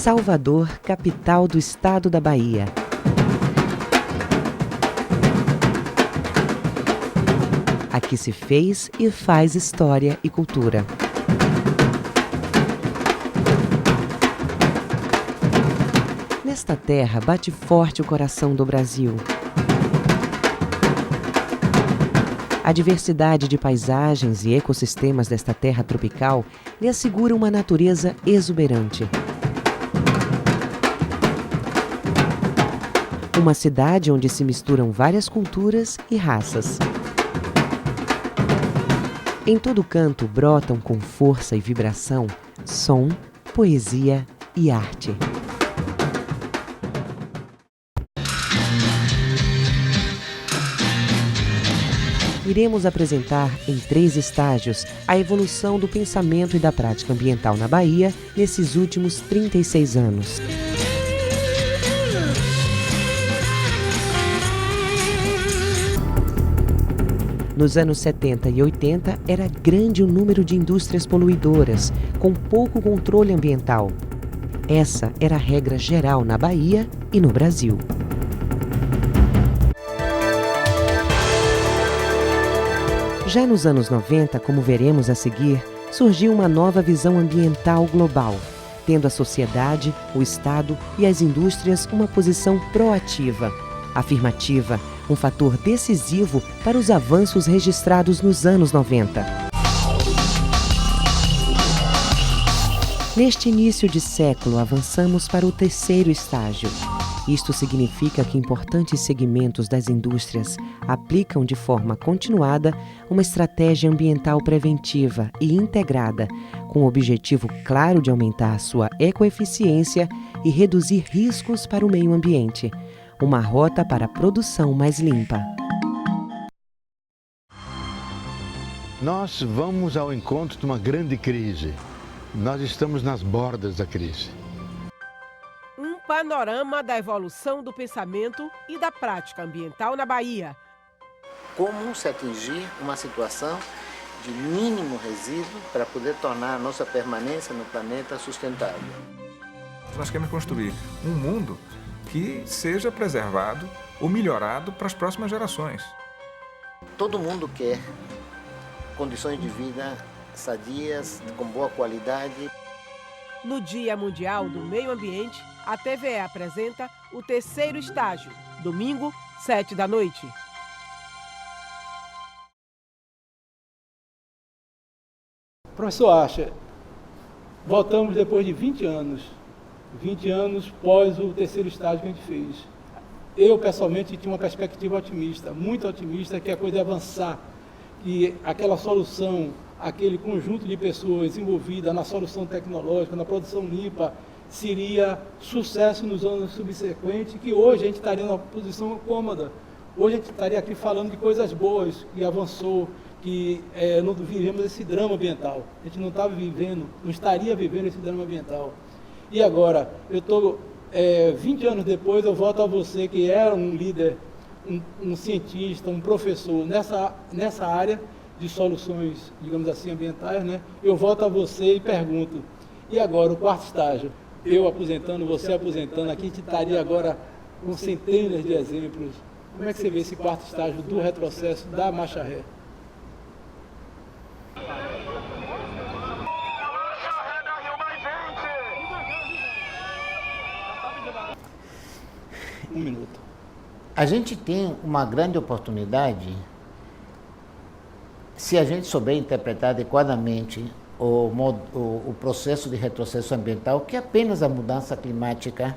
Salvador, capital do estado da Bahia. Aqui se fez e faz história e cultura. Nesta terra bate forte o coração do Brasil. A diversidade de paisagens e ecossistemas desta terra tropical lhe assegura uma natureza exuberante. Uma cidade onde se misturam várias culturas e raças. Em todo canto brotam com força e vibração som, poesia e arte. Iremos apresentar em 3 estágios a evolução do pensamento e da prática ambiental na Bahia nesses últimos 36 anos. Nos anos 70 e 80, era grande o número de indústrias poluidoras, com pouco controle ambiental. Essa era a regra geral na Bahia e no Brasil. Já nos anos 90, como veremos a seguir, surgiu uma nova visão ambiental global, tendo a sociedade, o Estado e as indústrias uma posição proativa, afirmativa, um fator decisivo para os avanços registrados nos anos 90. Neste início de século, avançamos para o 3º estágio. Isto significa que importantes segmentos das indústrias aplicam de forma continuada uma estratégia ambiental preventiva e integrada, com o objetivo claro de aumentar sua ecoeficiência e reduzir riscos para o meio ambiente. Uma rota para a produção mais limpa. Nós vamos ao encontro de uma grande crise. Nós estamos nas bordas da crise. Um panorama da evolução do pensamento e da prática ambiental na Bahia. Como se atingir uma situação de mínimo resíduo para poder tornar a nossa permanência no planeta sustentável. Nós queremos construir um mundo que seja preservado ou melhorado para as próximas gerações. Todo mundo quer condições de vida sadias, com boa qualidade. No Dia Mundial do Meio Ambiente, a TVE apresenta o 3º estágio, domingo, 19h. Professor Acha, voltamos depois de 20 anos pós o 3º estágio que a gente fez. Eu, pessoalmente, tinha uma perspectiva otimista, muito otimista, que a coisa ia avançar, que aquela solução, aquele conjunto de pessoas envolvidas na solução tecnológica, na produção limpa, seria sucesso nos anos subsequentes, que hoje a gente estaria numa posição cômoda. Hoje a gente estaria aqui falando de coisas boas, que avançou, que não vivemos esse drama ambiental. A gente não estaria vivendo esse drama ambiental. E agora, eu estou, 20 anos depois, eu volto a você, que era um líder, um cientista, um professor nessa área de soluções, digamos assim, ambientais, né? Eu volto a você e pergunto, e agora, o 4º estágio? Eu aposentando, você aposentando, aqui a gente estaria agora com centenas de exemplos. Como é que você vê esse 4º estágio do retrocesso da marcha ré? Um minuto. A gente tem uma grande oportunidade, se a gente souber interpretar adequadamente o processo de retrocesso ambiental que apenas a mudança climática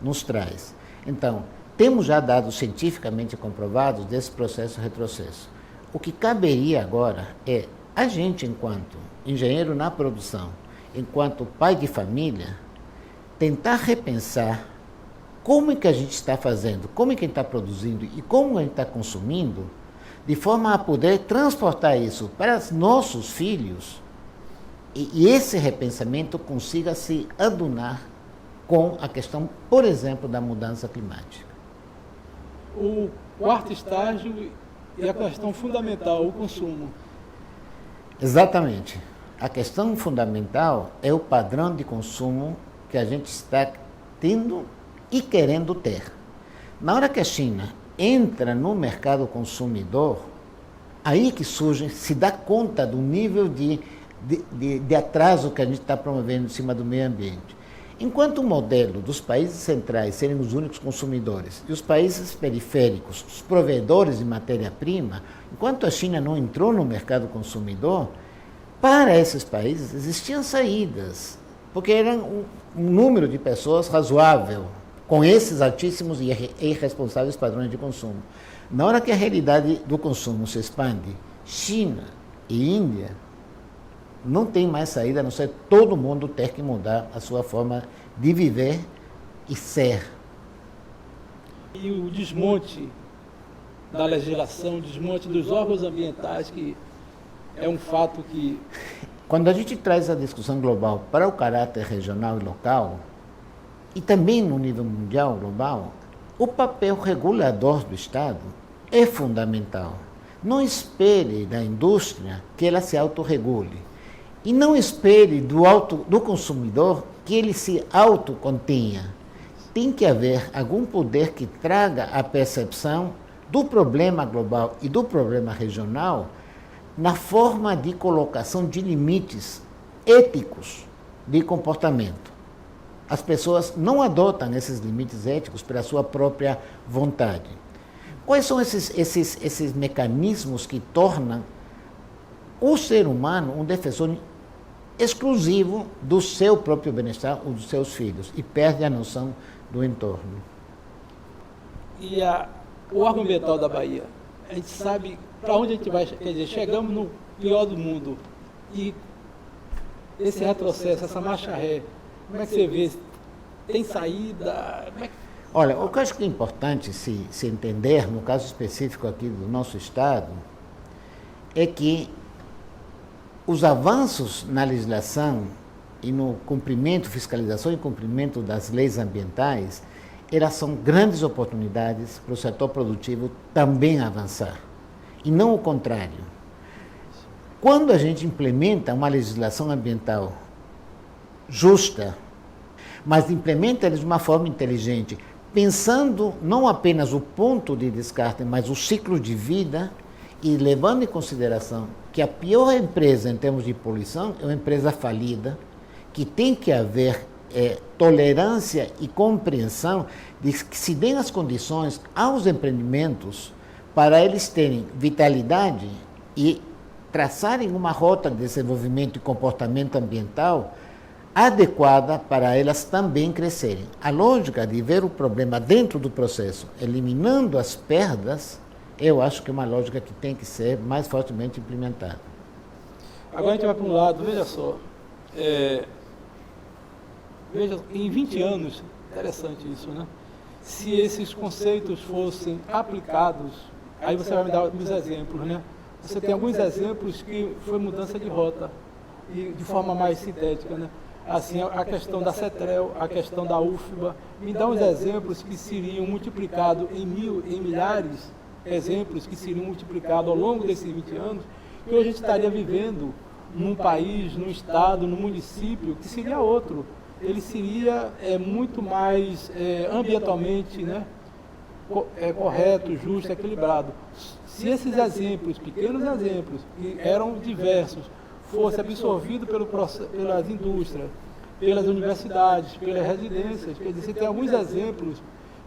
nos traz. Então, temos já dados cientificamente comprovados desse processo de retrocesso. O que caberia agora é a gente, enquanto engenheiro na produção, enquanto pai de família, tentar repensar como é que a gente está fazendo, como é que a gente está produzindo e como a gente está consumindo, de forma a poder transportar isso para os nossos filhos e esse repensamento consiga se adunar com a questão, por exemplo, da mudança climática. O 4º estágio é a questão fundamental, o consumo. Exatamente. A questão fundamental é o padrão de consumo que a gente está tendo e querendo ter. Na hora que a China entra no mercado consumidor, aí que surge, se dá conta do nível de atraso que a gente está promovendo em cima do meio ambiente. Enquanto o modelo dos países centrais serem os únicos consumidores e os países periféricos os provedores de matéria-prima, enquanto a China não entrou no mercado consumidor, para esses países existiam saídas, porque era um número de pessoas razoável, com esses altíssimos e irresponsáveis padrões de consumo. Na hora que a realidade do consumo se expande, China e Índia, não tem mais saída, a não ser todo mundo ter que mudar a sua forma de viver e ser. E o desmonte da legislação, o desmonte dos órgãos ambientais, que é um fato que... Quando a gente traz a discussão global para o caráter regional e local, e também no nível mundial, global, o papel regulador do Estado é fundamental. Não espere da indústria que ela se autorregule. E não espere do consumidor que ele se autocontenha. Tem que haver algum poder que traga a percepção do problema global e do problema regional na forma de colocação de limites éticos de comportamento. As pessoas não adotam esses limites éticos pela sua própria vontade. Quais são esses mecanismos que tornam o ser humano um defensor exclusivo do seu próprio bem-estar ou dos seus filhos e perde a noção do entorno? E o órgão ambiental da Bahia, a gente sabe para onde a gente vai, quer dizer, chegamos no pior do mundo e esse retrocesso, essa marcha ré, como é que você vê? Tem saída? Olha, o que eu acho que é importante se entender, no caso específico aqui do nosso Estado, é que os avanços na legislação e no cumprimento, fiscalização e cumprimento das leis ambientais, elas são grandes oportunidades para o setor produtivo também avançar, e não o contrário. Quando a gente implementa uma legislação ambiental justa, mas implementa ela de uma forma inteligente, pensando não apenas o ponto de descarte, mas o ciclo de vida, e levando em consideração que a pior empresa em termos de poluição é uma empresa falida, que tem que haver tolerância e compreensão de que se deem as condições aos empreendimentos para eles terem vitalidade e traçarem uma rota de desenvolvimento e comportamento ambiental adequada para elas também crescerem. A lógica de ver o problema dentro do processo, eliminando as perdas, eu acho que é uma lógica que tem que ser mais fortemente implementada. Agora a gente vai para um lado, veja só, veja, em 20 anos, interessante isso, né? Se esses conceitos fossem aplicados, aí você vai me dar alguns exemplos, né? Você tem alguns exemplos que foi mudança de rota, e de forma mais sintética, né? Assim, a questão da CETREL, a questão da UFBA, me dá uns exemplos que seriam multiplicados em milhares, exemplos que seriam multiplicados ao longo desses 20 anos, que hoje a gente estaria vivendo num país, num estado, num município, que seria outro. Ele seria muito mais ambientalmente, né, correto, justo, equilibrado. Se esses exemplos, pequenos exemplos, que eram diversos, fossem absorvidos pelas indústrias, pelas universidades, pelas residências, quer dizer, você tem alguns exemplos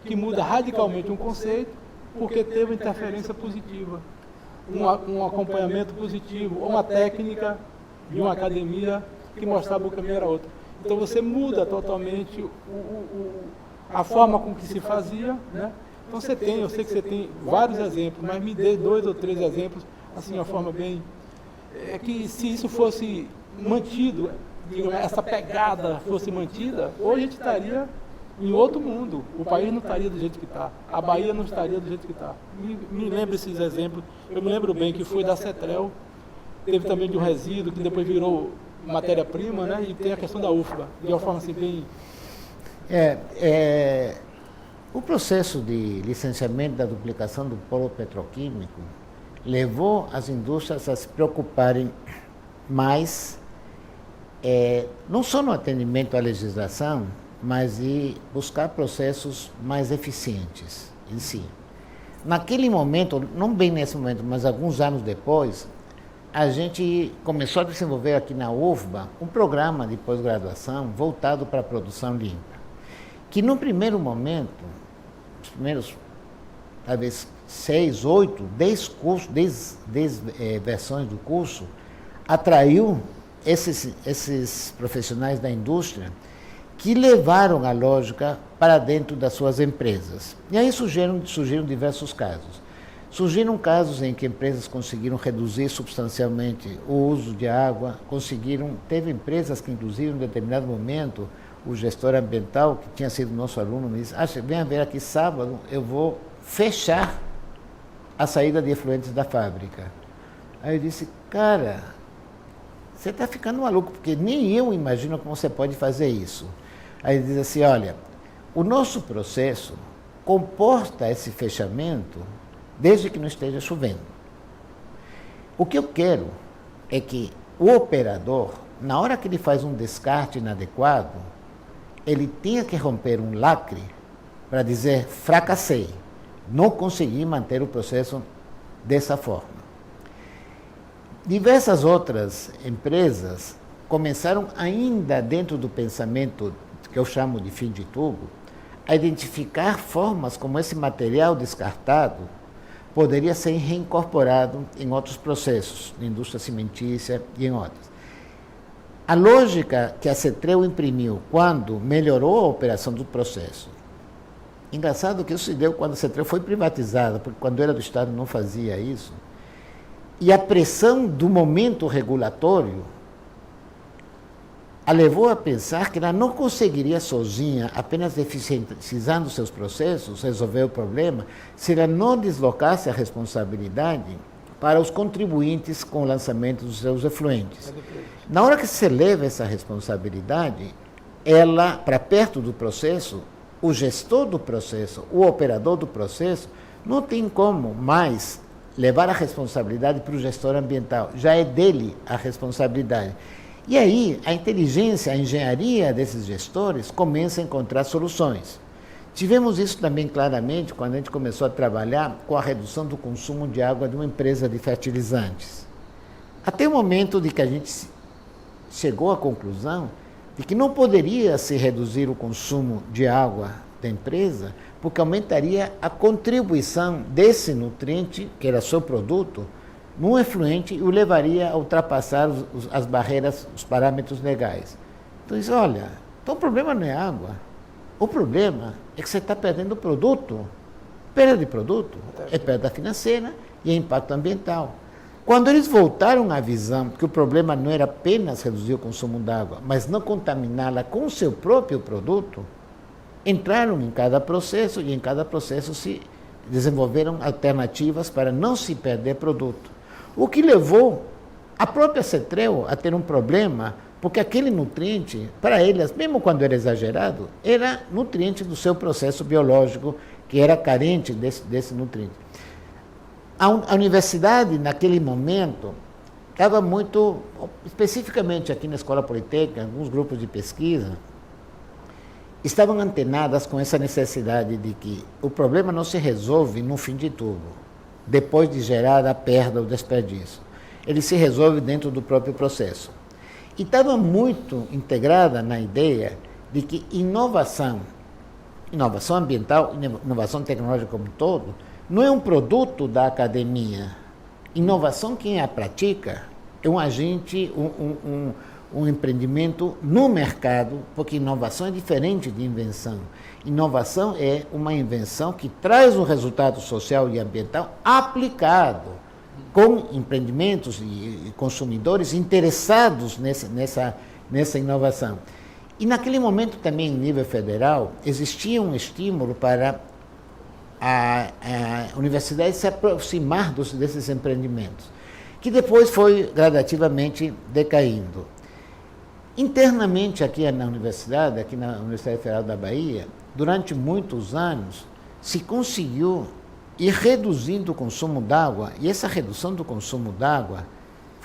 que mudam radicalmente um conceito, porque teve uma interferência positiva, um acompanhamento positivo, ou uma técnica de uma academia que mostrava o caminho era outro. Então você muda totalmente a forma com que se fazia, né? Então eu sei que você tem vários exemplos, mas me dê 2 ou 3 exemplos, assim, de uma forma bem... que se isso fosse mantido, digamos, essa pegada fosse mantida, hoje a gente estaria em outro mundo. O país não estaria do jeito que está. A Bahia não estaria do jeito que está. Me lembro esses exemplos. Eu me lembro bem que foi da CETREL, teve também de um resíduo, que depois virou matéria-prima, né? E tem a questão da UFBA, de uma forma assim bem... O processo de licenciamento da duplicação do polo petroquímico levou as indústrias a se preocuparem mais não só no atendimento à legislação, mas de buscar processos mais eficientes em si. Naquele momento, não bem nesse momento, mas alguns anos depois, a gente começou a desenvolver aqui na UFBA um programa de pós-graduação voltado para a produção limpa, que no primeiro momento, os primeiros, talvez 6, 8, 10 cursos, 10 versões do curso, atraiu esses profissionais da indústria que levaram a lógica para dentro das suas empresas. E aí surgiram diversos casos. Surgiram casos em que empresas conseguiram reduzir substancialmente o uso de água, teve empresas que, inclusive, em um determinado momento, o gestor ambiental, que tinha sido nosso aluno, me disse: venha ver aqui sábado, eu vou fechar a saída de efluentes da fábrica. Aí eu disse: cara, você está ficando maluco, porque nem eu imagino como você pode fazer isso. Aí ele diz assim: olha, o nosso processo comporta esse fechamento desde que não esteja chovendo. O que eu quero é que o operador, na hora que ele faz um descarte inadequado, ele tenha que romper um lacre para dizer: fracassei, não consegui manter o processo dessa forma. Diversas outras empresas começaram ainda dentro do pensamento que eu chamo de fim de tubo, a identificar formas como esse material descartado poderia ser reincorporado em outros processos, na indústria cimentícia e em outras. A lógica que a CETREU imprimiu quando melhorou a operação do processo, engraçado que isso se deu quando a CETREU foi privatizada, porque quando era do Estado não fazia isso, e a pressão do momento regulatório a levou a pensar que ela não conseguiria sozinha, apenas eficientizando seus processos, resolver o problema, se ela não deslocasse a responsabilidade para os contribuintes com o lançamento dos seus efluentes. Na hora que se leva essa responsabilidade, ela, para perto do processo, o gestor do processo, o operador do processo, não tem como mais levar a responsabilidade para o gestor ambiental. Já é dele a responsabilidade. E aí, a inteligência, a engenharia desses gestores começa a encontrar soluções. Tivemos isso também claramente quando a gente começou a trabalhar com a redução do consumo de água de uma empresa de fertilizantes. Até o momento de que a gente chegou à conclusão de que não poderia se reduzir o consumo de água da empresa, porque aumentaria a contribuição desse nutriente, que era seu produto, num efluente e o levaria a ultrapassar as barreiras, os parâmetros legais. Então, diz: olha, então o problema não é água, o problema é que você está perdendo o produto. Perda de produto é perda financeira e é impacto ambiental. Quando eles voltaram à visão que o problema não era apenas reduzir o consumo d'água, mas não contaminá-la com o seu próprio produto, entraram em cada processo e em cada processo se desenvolveram alternativas para não se perder produto. O que levou a própria CETREU a ter um problema, porque aquele nutriente, para eles, mesmo quando era exagerado, era nutriente do seu processo biológico, que era carente desse nutriente. A universidade, naquele momento, estava muito, especificamente aqui na Escola Politécnica, alguns grupos de pesquisa, estavam antenadas com essa necessidade de que o problema não se resolve no fim de tudo, depois de gerar a perda ou desperdício. Ele se resolve dentro do próprio processo. E estava muito integrada na ideia de que inovação ambiental, inovação tecnológica como um todo, não é um produto da academia. Inovação, quem a pratica, é um agente, um empreendimento no mercado, porque inovação é diferente de invenção. Inovação é uma invenção que traz um resultado social e ambiental aplicado, com empreendimentos e consumidores interessados nessa inovação. E naquele momento também, em nível federal, existia um estímulo para a universidade se aproximar desses empreendimentos, que depois foi gradativamente decaindo. Internamente aqui na Universidade Federal da Bahia, durante muitos anos, se conseguiu ir reduzindo o consumo d'água, e essa redução do consumo d'água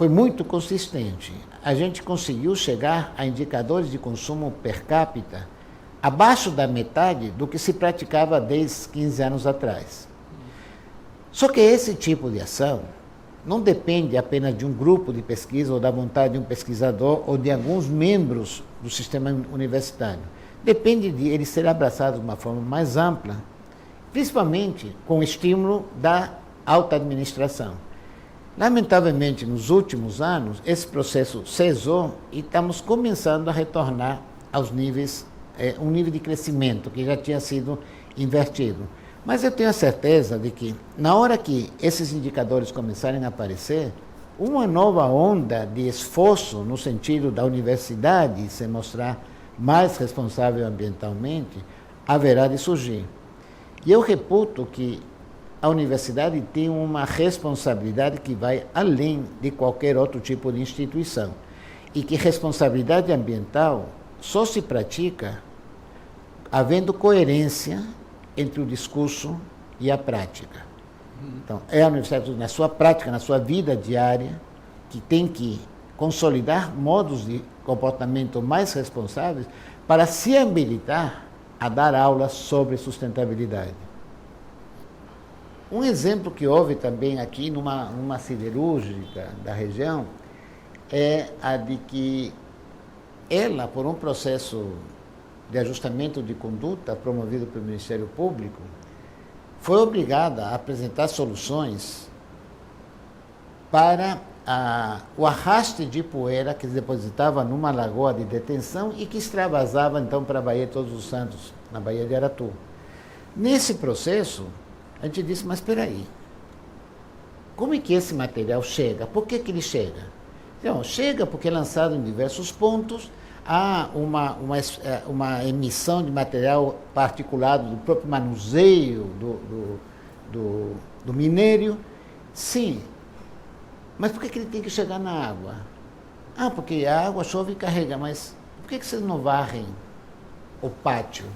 foi muito consistente. A gente conseguiu chegar a indicadores de consumo per capita abaixo da metade do que se praticava há 10, 15 anos atrás. Só que esse tipo de ação não depende apenas de um grupo de pesquisa ou da vontade de um pesquisador ou de alguns membros do sistema universitário. Depende de ele ser abraçado de uma forma mais ampla, principalmente com o estímulo da alta administração. Lamentavelmente, nos últimos anos, esse processo cessou e estamos começando a retornar aos níveis, um nível de crescimento que já tinha sido invertido. Mas eu tenho a certeza de que, na hora que esses indicadores começarem a aparecer, uma nova onda de esforço no sentido da universidade se mostrar mais responsável ambientalmente, haverá de surgir. E eu reputo que a universidade tem uma responsabilidade que vai além de qualquer outro tipo de instituição. E que responsabilidade ambiental só se pratica havendo coerência entre o discurso e a prática. Então, é a universidade, na sua prática, na sua vida diária, que tem que consolidar modos de comportamento mais responsáveis para se habilitar a dar aulas sobre sustentabilidade. Um exemplo que houve também aqui numa siderúrgica da região é a de que ela, por um processo de ajustamento de conduta promovido pelo Ministério Público, foi obrigada a apresentar soluções para o arraste de poeira que se depositava numa lagoa de detenção e que extravasava então para a Baía de Todos os Santos, na Baía de Aratu. Nesse processo, a gente disse, mas espera aí, como é que esse material chega? Por que ele chega? Então, chega porque é lançado em diversos pontos, há uma emissão de material particulado do próprio manuseio do minério. Sim, mas por que ele tem que chegar na água? Ah, porque a água chove e carrega, mas por que vocês não varrem o pátio?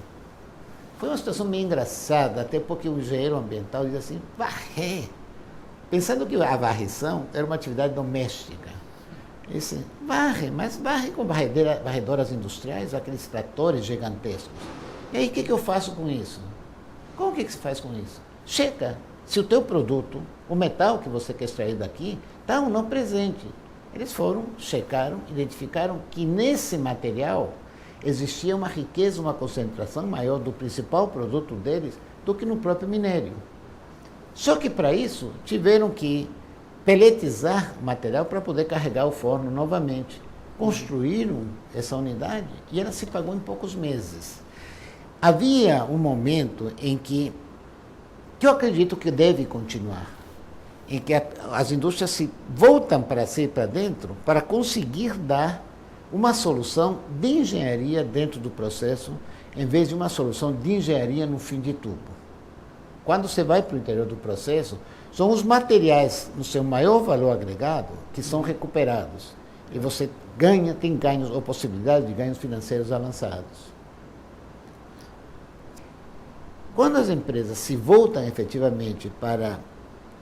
Foi uma situação meio engraçada, até porque o engenheiro ambiental diz assim, varrer, pensando que a varrição era uma atividade doméstica. Esse, varre, mas varre com varredoras industriais, aqueles tratores gigantescos. E aí o que eu faço com isso? Como que se faz com isso? Checa se o teu produto, o metal que você quer extrair daqui, está ou não presente. Eles foram, checaram, identificaram que nesse material existia uma riqueza, uma concentração maior do principal produto deles do que no próprio minério. Só que para isso tiveram que peletizar o material para poder carregar o forno novamente. Construíram essa unidade e ela se pagou em poucos meses. Havia um momento em que eu acredito que deve continuar, em que as indústrias se voltam para si, para dentro, para conseguir dar uma solução de engenharia dentro do processo, em vez de uma solução de engenharia no fim de tubo. Quando você vai para o interior do processo, são os materiais no seu maior valor agregado que são recuperados. E você tem ganhos ou possibilidade de ganhos financeiros avançados. Quando as empresas se voltam efetivamente para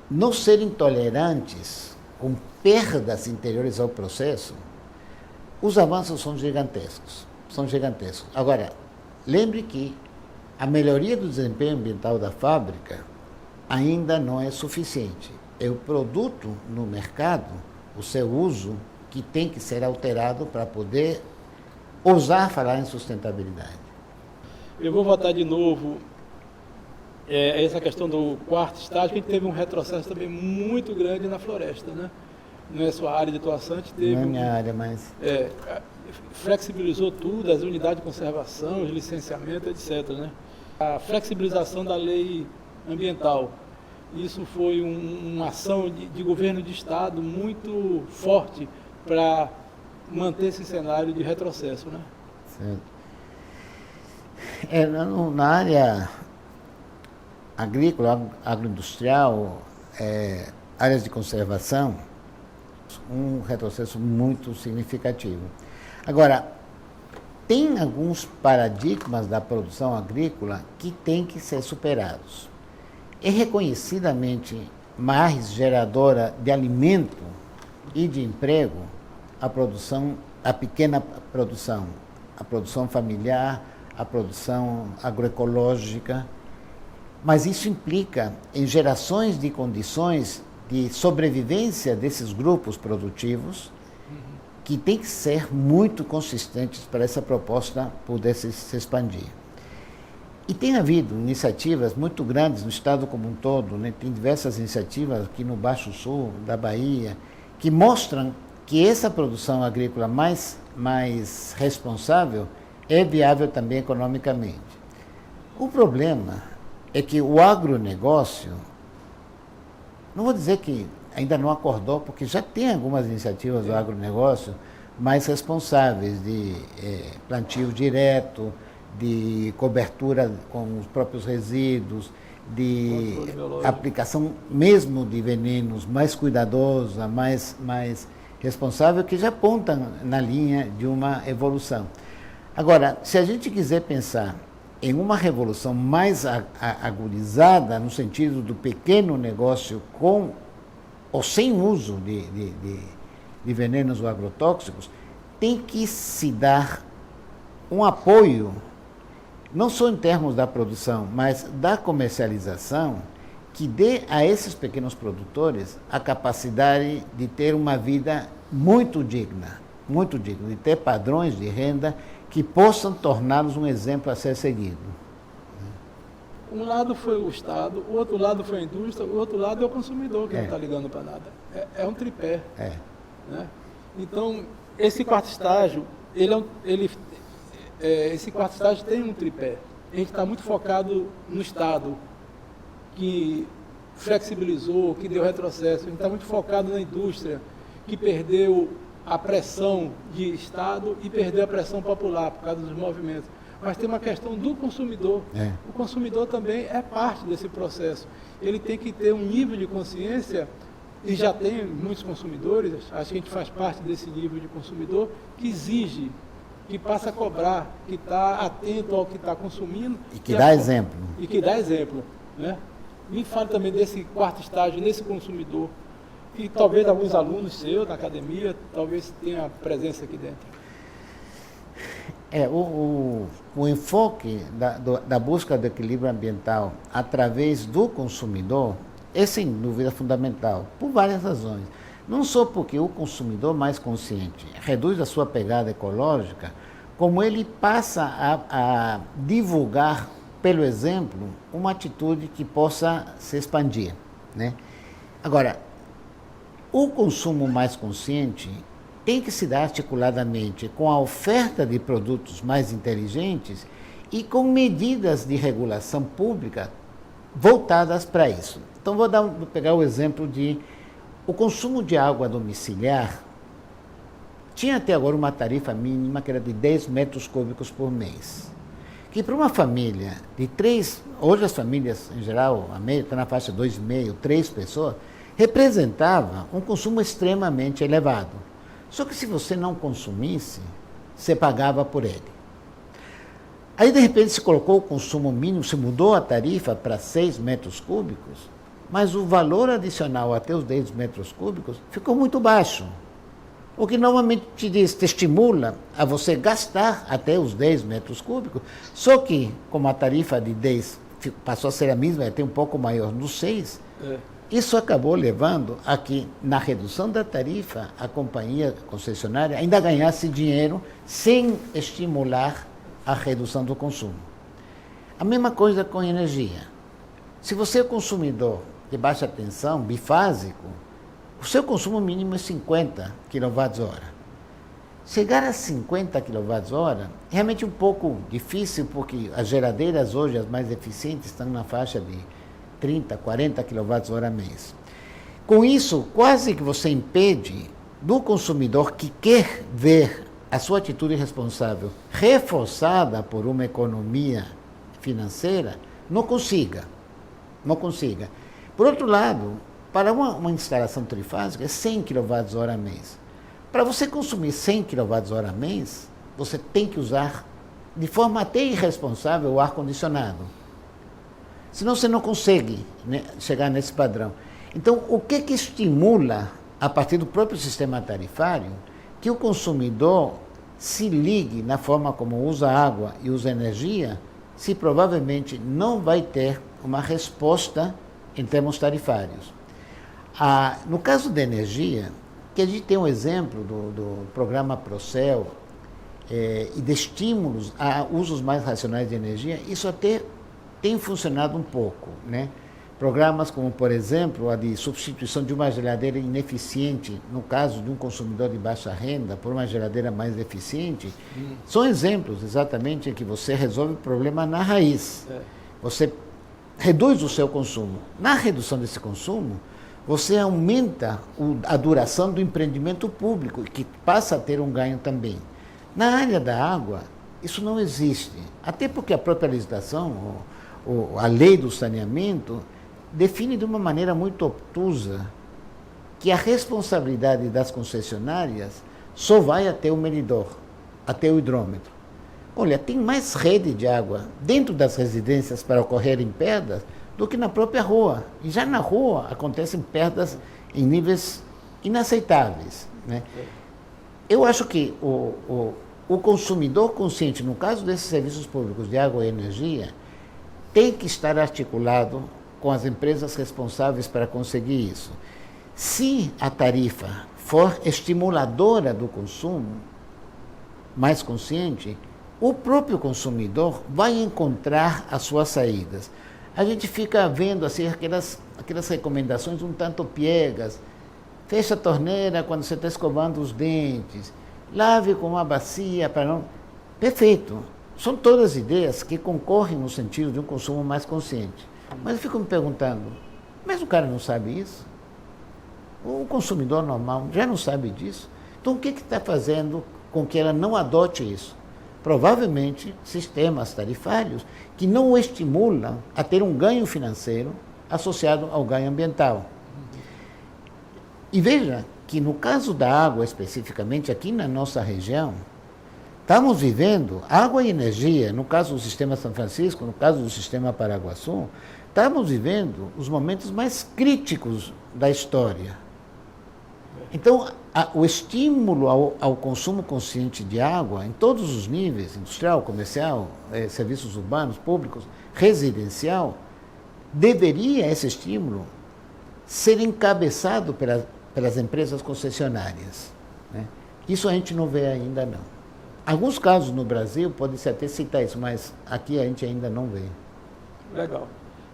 não serem tolerantes com perdas interiores ao processo, os avanços são gigantescos. Agora, lembre que a melhoria do desempenho ambiental da fábrica ainda não é suficiente. É o produto no mercado, o seu uso, que tem que ser alterado para poder ousar falar em sustentabilidade. Eu vou voltar de novo essa questão do quarto estágio, que a gente teve um retrocesso também muito grande na floresta, né? Não é sua área de atuação, a gente teve... Não é minha área, mas... flexibilizou tudo, as unidades de conservação, os licenciamentos, etc., né? A flexibilização da lei ambiental. Isso foi uma ação de governo de Estado muito forte para manter esse cenário de retrocesso, né? Certo. Na área agrícola, agroindustrial, áreas de conservação, um retrocesso muito significativo. Agora, tem alguns paradigmas da produção agrícola que têm que ser superados. É reconhecidamente mais geradora de alimento e de emprego a pequena produção, a produção familiar, a produção agroecológica. Mas isso implica em gerações de condições de sobrevivência desses grupos produtivos que tem que ser muito consistentes para essa proposta poder se expandir. E tem havido iniciativas muito grandes no estado como um todo, né? Tem diversas iniciativas aqui no Baixo Sul, da Bahia, que mostram que essa produção agrícola mais responsável é viável também economicamente. O problema é que o agronegócio, não vou dizer que ainda não acordou, porque já tem algumas iniciativas do agronegócio mais responsáveis, de plantio direto, de cobertura com os próprios resíduos, de aplicação mesmo de venenos mais cuidadosa, mais responsável, que já apontam na linha de uma evolução. Agora, se a gente quiser pensar em uma revolução mais agudizada, no sentido do pequeno negócio com ou sem uso de venenos ou agrotóxicos, tem que se dar um apoio, não só em termos da produção, mas da comercialização, que dê a esses pequenos produtores a capacidade de ter uma vida muito digna, de ter padrões de renda que possam torná-los um exemplo a ser seguido. Um lado foi o Estado, o outro lado foi a indústria, o outro lado é o consumidor, que não está ligando para nada. É um tripé. Né? Então, esse quarto estágio, esse quarto estágio tem um tripé. A gente está muito focado no Estado, que flexibilizou, que deu retrocesso. A gente está muito focado na indústria, que perdeu a pressão de Estado e perdeu a pressão popular por causa dos movimentos. Mas tem uma questão do consumidor. O consumidor também é parte desse processo. Ele tem que ter um nível de consciência, e já tem muitos consumidores, acho que a gente faz parte desse nível de consumidor, que exige, que passa a cobrar, que está atento ao que está consumindo. E que dá exemplo. E que dá exemplo. Né? Me fale também desse quarto estágio, nesse consumidor, que talvez alguns alunos seus na academia, talvez tenha presença aqui dentro. O enfoque da busca do equilíbrio ambiental através do consumidor é, sem dúvida, fundamental, por várias razões. Não só porque o consumidor mais consciente reduz a sua pegada ecológica, como ele passa a divulgar, pelo exemplo, uma atitude que possa se expandir. Né? Agora, o consumo mais consciente tem que se dar articuladamente com a oferta de produtos mais inteligentes e com medidas de regulação pública voltadas para isso. Então, vou pegar o exemplo de o consumo de água domiciliar. Tinha até agora uma tarifa mínima que era de 10 metros cúbicos por mês. Que para uma família de 3, hoje as famílias em geral, a média está na faixa de 2,5, 3 pessoas, representava um consumo extremamente elevado. Só que se você não consumisse, você pagava por ele. Aí, de repente, se colocou o consumo mínimo, se mudou a tarifa para 6 metros cúbicos, mas o valor adicional até os 10 metros cúbicos ficou muito baixo. O que normalmente te estimula a você gastar até os 10 metros cúbicos, só que, como a tarifa de 10 passou a ser a mesma, até um pouco maior nos 6, isso acabou levando a que, na redução da tarifa, a companhia concessionária ainda ganhasse dinheiro sem estimular a redução do consumo. A mesma coisa com energia. Se você é consumidor de baixa tensão, bifásico, o seu consumo mínimo é 50 kWh. Chegar a 50 kWh é realmente um pouco difícil, porque as geradeiras hoje, as mais eficientes, estão na faixa de 30, 40 kWh mês. Com isso, quase que você impede do consumidor que quer ver a sua atitude responsável reforçada por uma economia financeira, não consiga. Por outro lado, para uma instalação trifásica é 100 kWh mês. Para você consumir 100 kWh mês, você tem que usar, de forma até irresponsável, o ar-condicionado. Senão você não consegue, né, chegar nesse padrão. Então, o que estimula a partir do próprio sistema tarifário, que o consumidor se ligue na forma como usa água e usa energia, se provavelmente não vai ter uma resposta em termos tarifários. No caso da energia, que a gente tem um exemplo do programa Procel e de estímulos a usos mais racionais de energia, isso até tem funcionado um pouco, né? Programas como, por exemplo, a de substituição de uma geladeira ineficiente, no caso de um consumidor de baixa renda, por uma geladeira mais eficiente, são exemplos exatamente em que você resolve o problema na raiz. Você reduz o seu consumo. Na redução desse consumo, você aumenta a duração do empreendimento público, que passa a ter um ganho também. Na área da água, isso não existe, até porque a própria legislação, a lei do saneamento, define de uma maneira muito obtusa que a responsabilidade das concessionárias só vai até o medidor, até o hidrômetro. Olha, tem mais rede de água dentro das residências para ocorrerem perdas do que na própria rua. E já na rua acontecem perdas em níveis inaceitáveis, né? Eu acho que o consumidor consciente, no caso desses serviços públicos de água e energia, tem que estar articulado com as empresas responsáveis para conseguir isso. Se a tarifa for estimuladora do consumo, mais consciente, o próprio consumidor vai encontrar as suas saídas. A gente fica vendo assim, aquelas recomendações um tanto piegas. Fecha a torneira quando você está escovando os dentes. Lave com uma bacia para não... Perfeito. São todas ideias que concorrem no sentido de um consumo mais consciente. Mas eu fico me perguntando, mas o cara não sabe isso? O consumidor normal já não sabe disso? Então o que está fazendo com que ela não adote isso? Provavelmente sistemas tarifários que não o estimulam a ter um ganho financeiro associado ao ganho ambiental. E veja que no caso da água especificamente, aqui na nossa região, estamos vivendo água e energia, no caso do sistema São Francisco, no caso do sistema Paraguaçu, estamos vivendo os momentos mais críticos da história. Então, o estímulo ao consumo consciente de água, em todos os níveis, industrial, comercial, serviços urbanos, públicos, residencial, deveria esse estímulo ser encabeçado pelas empresas concessionárias, né? Isso a gente não vê ainda não. Alguns casos no Brasil pode-se até citar isso, mas aqui a gente ainda não vê. Legal.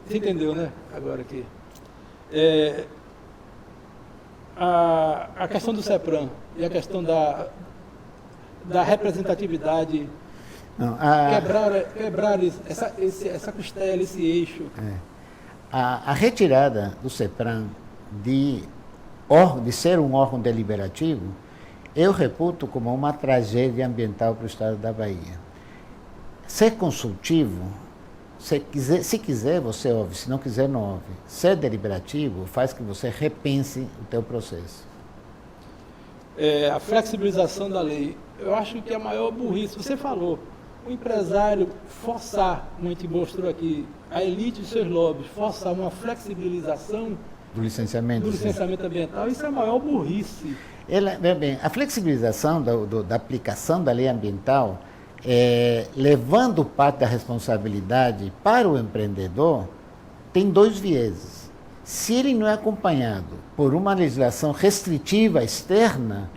Você entendeu, né? Agora aqui. A questão do CEPRAM e a questão da representatividade, Não, quebrar essa costela, esse eixo. A retirada do CEPRAM de ser um órgão deliberativo, eu reputo como uma tragédia ambiental para o estado da Bahia. Ser consultivo, se quiser você ouve, se não quiser não ouve. Ser deliberativo faz que você repense o teu processo. A flexibilização da lei, eu acho que é a maior burrice. Você falou, o empresário forçar, como a gente mostrou aqui, a elite e seus lobbies, forçar uma flexibilização Do licenciamento ambiental, isso é a maior burrice. Bem, a flexibilização da aplicação da lei ambiental, levando parte da responsabilidade para o empreendedor, tem dois vieses. Se ele não é acompanhado por uma legislação restritiva externa,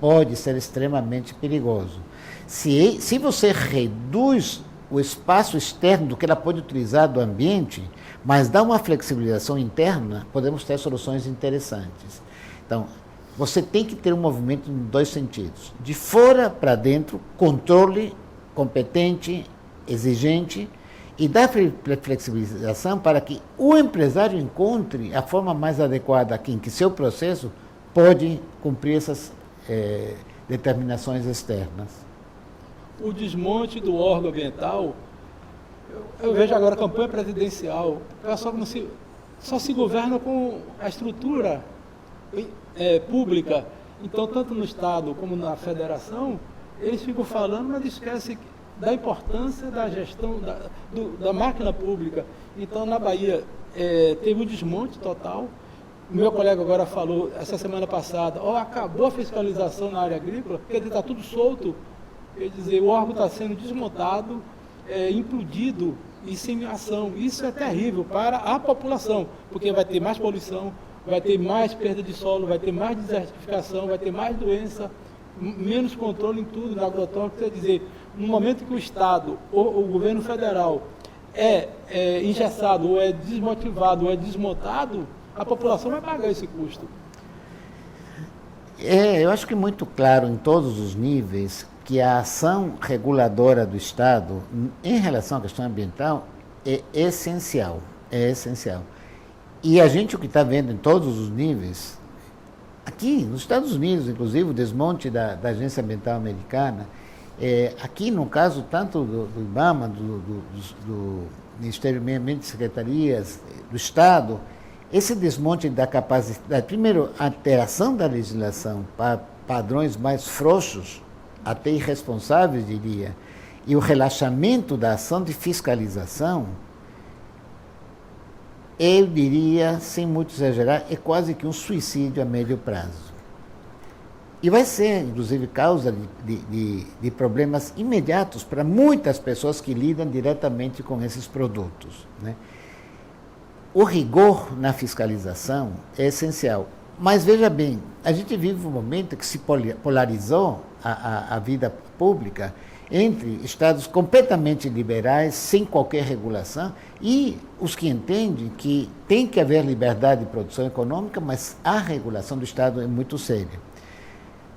pode ser extremamente perigoso. Se você reduz o espaço externo do que ela pode utilizar do ambiente, mas dá uma flexibilização interna, podemos ter soluções interessantes. Então, você tem que ter um movimento em dois sentidos. De fora para dentro, controle competente, exigente, e dar flexibilização para que o empresário encontre a forma mais adequada em que seu processo pode cumprir essas determinações externas. O desmonte do órgão ambiental, eu vejo agora a campanha presidencial, só se governa com a estrutura pública. Então, tanto no Estado como na Federação, eles ficam falando, mas esquecem da importância da gestão da máquina pública. Então, na Bahia, teve um desmonte total O meu colega agora falou, essa semana passada, acabou a fiscalização na área agrícola, porque está tudo solto. Quer dizer, o órgão está sendo desmontado, implodido e sem ação. Isso é terrível para a população, porque vai ter mais poluição, vai ter mais perda de solo, vai ter mais desertificação, vai ter mais doença, menos controle em tudo, no agrotóxico. Quer dizer, no momento que o Estado ou o governo federal é engessado, ou é desmotivado, ou é desmontado, a população vai pagar esse custo. Eu acho que é muito claro em todos os níveis que a ação reguladora do Estado em relação à questão ambiental é essencial. É essencial. E a gente o que está vendo em todos os níveis, aqui nos Estados Unidos, inclusive, o desmonte da Agência Ambiental Americana, aqui no caso tanto do IBAMA, do Ministério do Meio Ambiente, secretarias do Estado, esse desmonte da capacidade, primeiro, a alteração da legislação para padrões mais frouxos, até irresponsáveis, diria, e o relaxamento da ação de fiscalização, eu diria, sem muito exagerar, é quase que um suicídio a médio prazo. E vai ser, inclusive, causa de problemas imediatos para muitas pessoas que lidam diretamente com esses produtos, né? O rigor na fiscalização é essencial. Mas veja bem, a gente vive um momento que se polarizou a vida pública entre estados completamente liberais, sem qualquer regulação, e os que entendem que tem que haver liberdade de produção econômica, mas a regulação do Estado é muito séria.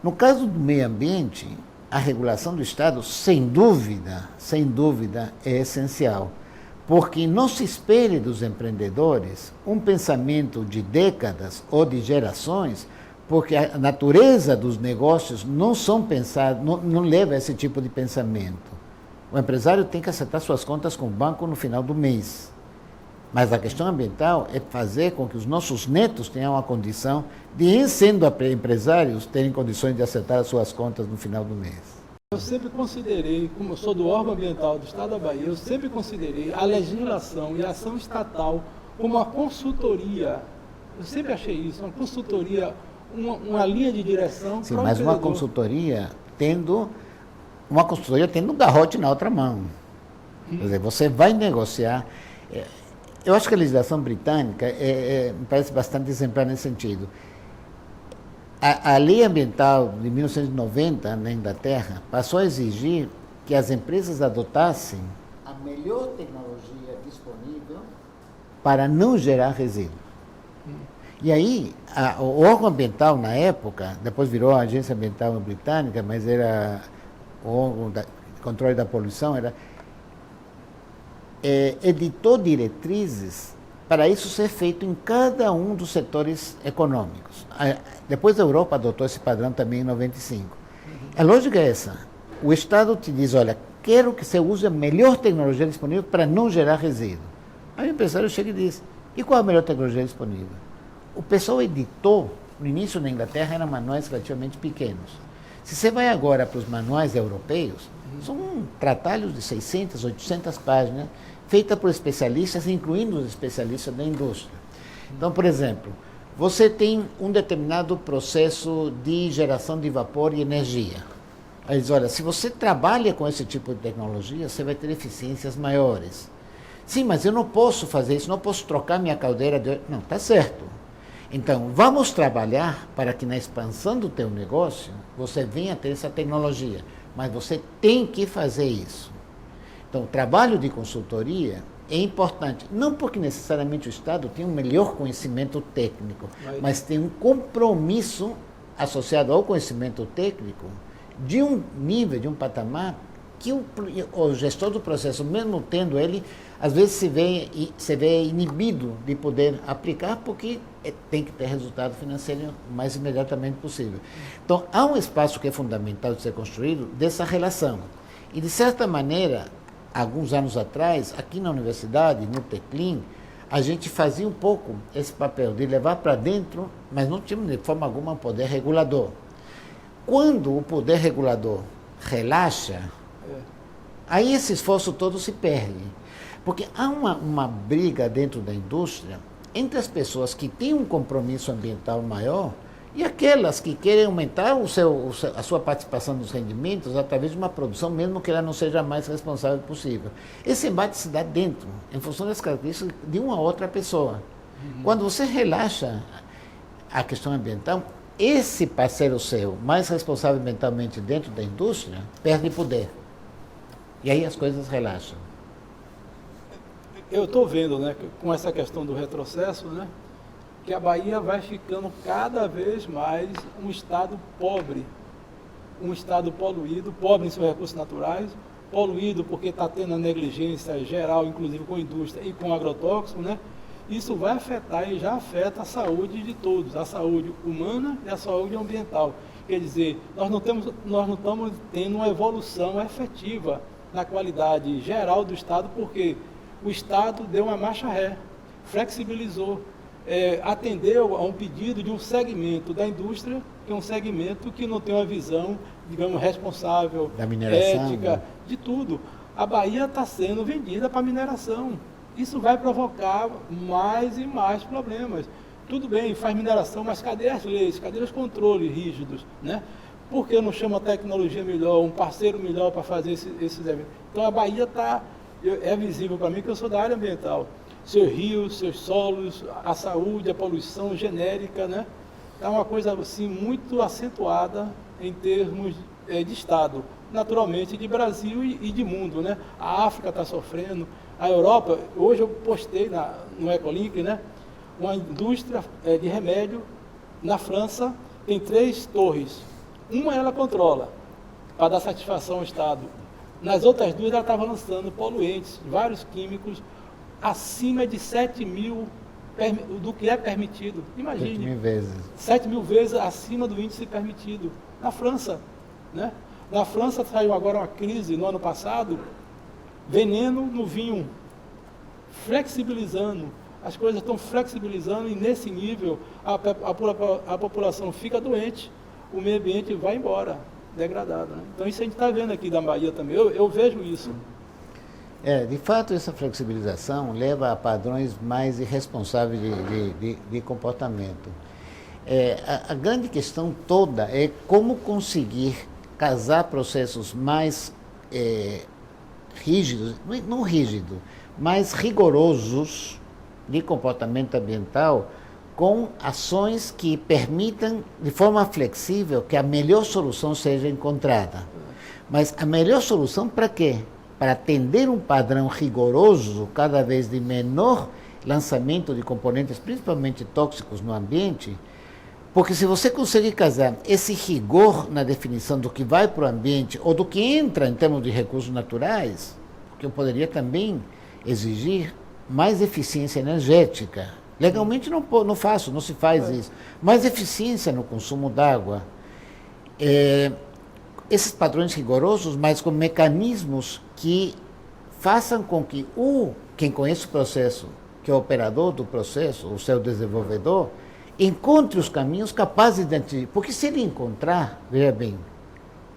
No caso do meio ambiente, a regulação do Estado, sem dúvida, é essencial. Porque não se espere dos empreendedores um pensamento de décadas ou de gerações, porque a natureza dos negócios não são pensados, não leva a esse tipo de pensamento. O empresário tem que acertar suas contas com o banco no final do mês. Mas a questão ambiental é fazer com que os nossos netos tenham a condição de, sendo empresários, terem condições de acertar as suas contas no final do mês. Eu sempre considerei, como eu sou do órgão ambiental do Estado da Bahia, eu sempre considerei a legislação e a ação estatal como uma consultoria. Eu sempre achei isso, uma consultoria, uma linha de direção. Sim, mas uma consultoria tendo um garrote na outra mão. Quer dizer, você vai negociar. Eu acho que a legislação britânica me parece bastante exemplar nesse sentido. A lei ambiental de 1990, na Inglaterra, passou a exigir que as empresas adotassem a melhor tecnologia disponível para não gerar resíduo. E aí, o órgão ambiental, na época, depois virou a Agência Ambiental Britânica, mas era o órgão de controle da poluição, editou diretrizes para isso ser feito em cada um dos setores econômicos. Depois a Europa adotou esse padrão também em 95. A lógica é essa. O Estado te diz, olha, quero que você use a melhor tecnologia disponível para não gerar resíduo. Aí o empresário chega e diz, e qual a melhor tecnologia disponível? O pessoal editou, no início na Inglaterra eram manuais relativamente pequenos. Se você vai agora para os manuais europeus, são tratalhos de 600, 800 páginas, feita por especialistas, incluindo os especialistas da indústria. Então, por exemplo, você tem um determinado processo de geração de vapor e energia. Aí diz, olha, se você trabalha com esse tipo de tecnologia, você vai ter eficiências maiores. Sim, mas eu não posso fazer isso, não posso trocar minha caldeira de... Não, está certo. Então, vamos trabalhar para que na expansão do teu negócio, você venha a ter essa tecnologia. Mas você tem que fazer isso. Então, o trabalho de consultoria é importante, não porque necessariamente o Estado tem um melhor conhecimento técnico, mas tem um compromisso associado ao conhecimento técnico de um nível, de um patamar, que o gestor do processo, mesmo tendo ele, às vezes se vê inibido de poder aplicar, porque tem que ter resultado financeiro o mais imediatamente possível. Então, há um espaço que é fundamental de ser construído dessa relação. E, de certa maneira, alguns anos atrás, aqui na universidade, no Teclin, a gente fazia um pouco esse papel de levar para dentro, mas não tínhamos de forma alguma um poder regulador. Quando o poder regulador relaxa, aí esse esforço todo se perde. Porque há uma briga dentro da indústria entre as pessoas que têm um compromisso ambiental maior e aquelas que querem aumentar a sua participação nos rendimentos através de uma produção, mesmo que ela não seja a mais responsável possível. Esse embate se dá dentro, em função das características de uma outra pessoa. Quando você relaxa a questão ambiental, esse parceiro seu, mais responsável ambientalmente dentro da indústria, perde poder. E aí as coisas relaxam. Eu estou vendo, né, com essa questão do retrocesso, né, que a Bahia vai ficando cada vez mais um estado pobre, um estado poluído, pobre em seus recursos naturais, poluído porque está tendo a negligência geral, inclusive com a indústria e com o agrotóxico, né? Isso vai afetar e já afeta a saúde de todos, a saúde humana e a saúde ambiental. Quer dizer, nós não estamos tendo uma evolução efetiva na qualidade geral do Estado, porque o Estado deu uma marcha ré, flexibilizou, atendeu a um pedido de um segmento da indústria, que é um segmento que não tem uma visão, digamos, responsável, da mineração, ética, né? de tudo. A Bahia está sendo vendida para mineração. Isso vai provocar mais e mais problemas. Tudo bem, faz mineração, mas cadê as leis, cadê os controles rígidos, né? Por que não chama a tecnologia melhor, um parceiro melhor para fazer esses eventos? Então a Bahia é visível para mim, que eu sou da área ambiental. Seus rios, seus solos, a saúde, a poluição genérica, né? É uma coisa assim muito acentuada em termos de Estado, naturalmente de Brasil e de mundo, né? A África está sofrendo, a Europa, hoje eu postei no Ecolink, né? Uma indústria de remédio na França tem 3 torres. Uma ela controla, para dar satisfação ao Estado. Nas outras 2 ela estava lançando poluentes, vários químicos, acima de 7.000 do que é permitido. Imagine. 7.000 vezes. 7.000 vezes acima do índice permitido. Na França, né? Na França saiu agora uma crise no ano passado, veneno no vinho, flexibilizando. As coisas estão flexibilizando e nesse nível a população fica doente, o meio ambiente vai embora, degradado, né? Então isso a gente está vendo aqui da Bahia também, eu vejo isso. De fato, essa flexibilização leva a padrões mais irresponsáveis de comportamento. A grande questão toda é como conseguir casar processos mais rígidos, não rígidos, mais rigorosos de comportamento ambiental com ações que permitam, de forma flexível, que a melhor solução seja encontrada. Mas a melhor solução para quê? Para atender um padrão rigoroso, cada vez de menor lançamento de componentes, principalmente tóxicos no ambiente, porque se você conseguir casar esse rigor na definição do que vai para o ambiente ou do que entra em termos de recursos naturais, porque eu poderia também exigir mais eficiência energética. Legalmente não se faz isso. Mais eficiência no consumo d'água. Esses padrões rigorosos, mas com mecanismos que façam com que quem conhece o processo, que é o operador do processo, o seu desenvolvedor, encontre os caminhos capazes de atingir. Porque se ele encontrar, veja bem,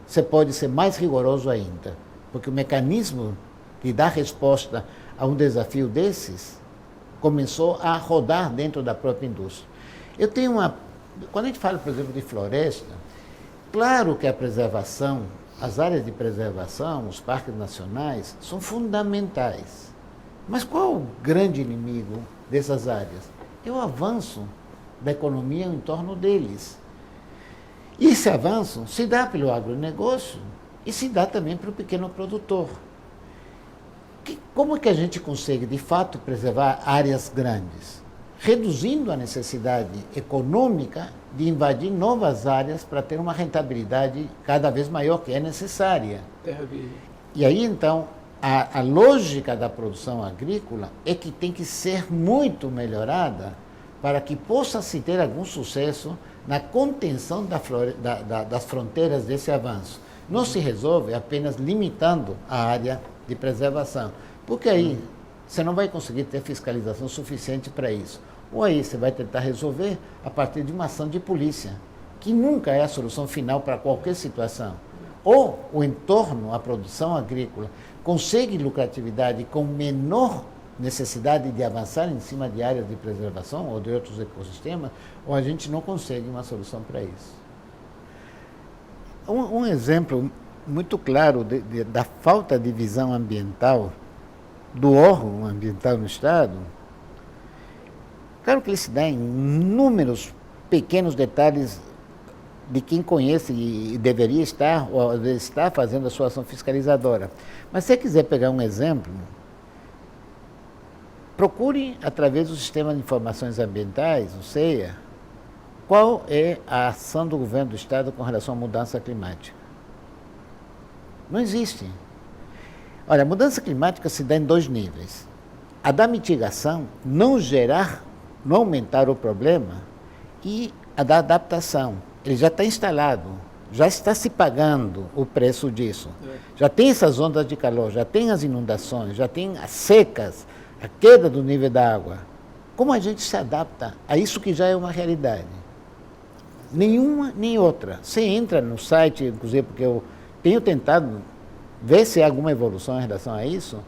você pode ser mais rigoroso ainda. Porque o mecanismo de dar resposta a um desafio desses começou a rodar dentro da própria indústria. Quando a gente fala, por exemplo, de floresta, claro que a preservação, as áreas de preservação, os parques nacionais, são fundamentais. Mas qual é o grande inimigo dessas áreas? É o avanço da economia em torno deles. E esse avanço se dá pelo agronegócio e se dá também para o pequeno produtor. Como é que a gente consegue, de fato, preservar áreas grandes? Reduzindo a necessidade econômica de invadir novas áreas para ter uma rentabilidade cada vez maior que é necessária. E aí, então, a lógica da produção agrícola é que tem que ser muito melhorada para que possa se ter algum sucesso na contenção das fronteiras desse avanço. Não se resolve apenas limitando a área de preservação, porque aí você não vai conseguir ter fiscalização suficiente para isso. Ou aí você vai tentar resolver a partir de uma ação de polícia, que nunca é a solução final para qualquer situação. Ou o entorno, a produção agrícola, consegue lucratividade com menor necessidade de avançar em cima de áreas de preservação ou de outros ecossistemas, ou a gente não consegue uma solução para isso. Um exemplo muito claro da falta de visão ambiental do órgão ambiental no Estado, claro que ele se dá em inúmeros pequenos detalhes de quem conhece e deveria estar, ou às vezes está fazendo a sua ação fiscalizadora. Mas se você quiser pegar um exemplo, procure, através do Sistema de Informações Ambientais, o SEIA, qual é a ação do governo do Estado com relação à mudança climática. Não existe. Olha, a mudança climática se dá em 2 níveis. A da mitigação, não aumentar o problema, e a da adaptação. Ele já está instalado, já está se pagando o preço disso. Já tem essas ondas de calor, já tem as inundações, já tem as secas, a queda do nível da água. Como a gente se adapta a isso que já é uma realidade? Nenhuma nem outra. Você entra no site, inclusive porque eu tenho tentado ver se há alguma evolução em relação a isso,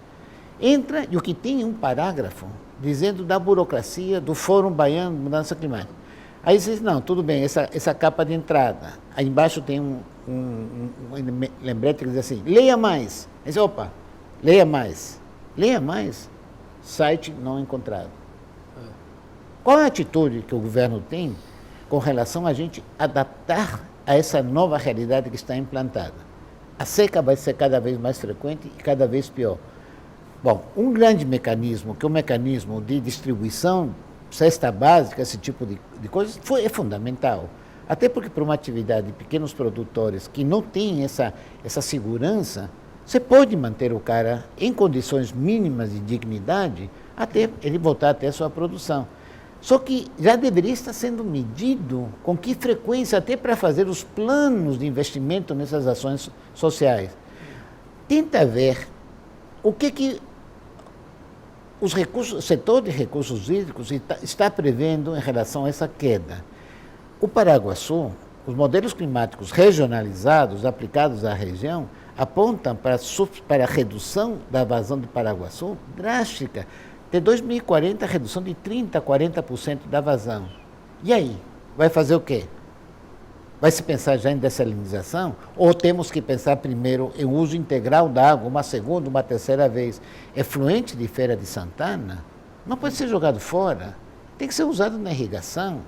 entra e o que tem é um parágrafo dizendo da burocracia do Fórum Baiano de Mudança Climática. Aí você diz, não, tudo bem, essa capa de entrada. Aí embaixo tem um lembrete que diz assim, leia mais. Aí você, opa, leia mais. Leia mais, site não encontrado. Qual é a atitude que o governo tem com relação a gente adaptar a essa nova realidade que está implantada? A seca vai ser cada vez mais frequente e cada vez pior. Bom, um grande mecanismo, que é o mecanismo de distribuição, cesta básica, esse tipo de coisas, é fundamental. Até porque para uma atividade de pequenos produtores que não tem essa segurança, você pode manter o cara em condições mínimas de dignidade até ele voltar até a sua produção. Só que já deveria estar sendo medido com que frequência, até para fazer os planos de investimento nessas ações sociais. Tenta ver o que o setor de recursos hídricos está prevendo em relação a essa queda. O Paraguaçu, os modelos climáticos regionalizados aplicados à região, apontam para a redução da vazão do Paraguaçu drástica. Até 2040, a redução de 30% a 40% da vazão. E aí? Vai fazer o quê? Vai se pensar já em dessalinização? Ou temos que pensar primeiro em uso integral da água, uma segunda, uma terceira vez? Efluente de Feira de Santana não pode ser jogado fora. Tem que ser usado na irrigação.